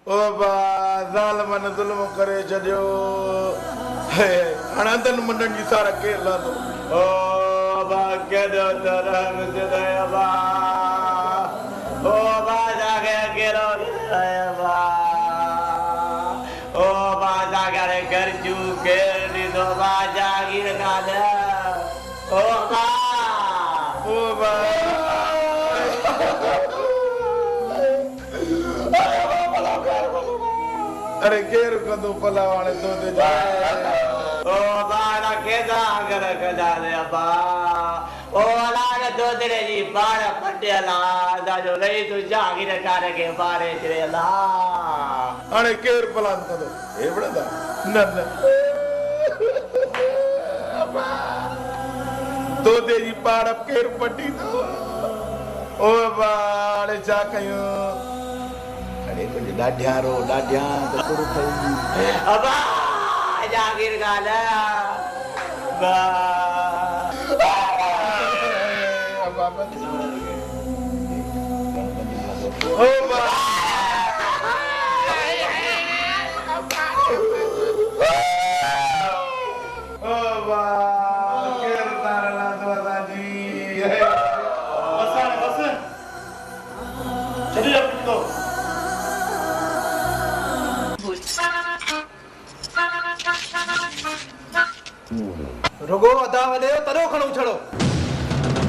ओ बा ज़ालिमन ज़ुल्म करे छॾियो हाणे अंधनि मुंडनि जी सार केरु लहंदो ओ बा केॾो त रहम दे बा ओ बा जागे केरो बा ओ बा जागे घर जू केर ॾींदो बा जागीर कान ओ बा अरे केरु कंदो भला हाणे तो ते ओ बारा केदा अगर कदा रे बा ओ लाने तो तेरे जी बार पटियाला दा जो रही तू जागीर कार के बारे चरेला हाणे केरु भला कंदो हे बड़ा न न तो ते जी बार केरु पटी तो ओ बाड़े जा कयो अरे कुछ डाढ्यारो डाढ्या तो शुरू थई अबा जागीर गाला बा अबा ओ बा ओ बा केर तारला दोदा जी बस चली जा तो रुगो अदा वले तरो खणो छड़ो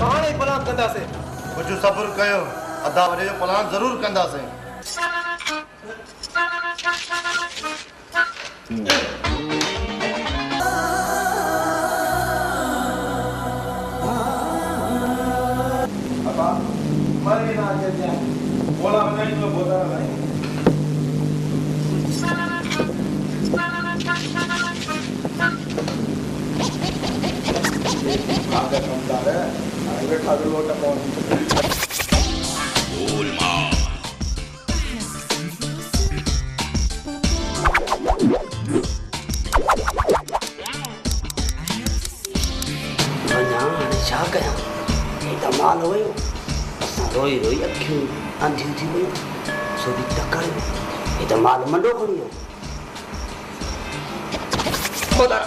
पाणे प्लान कंदासे कुछ सब्र कयो अदा वले जो प्लान जरूर कंदासे अबा मरी ना जा बोला नहीं तो बोला नहीं आगे समझदार है आगे ठाकुर लोटा कौन बोल मां वना छा कया हे त माल होयो असां रोई रोई अखियूं अंधियूं थी वियूं सो बि टकर हे त माल मंडो खणी वियो खुदा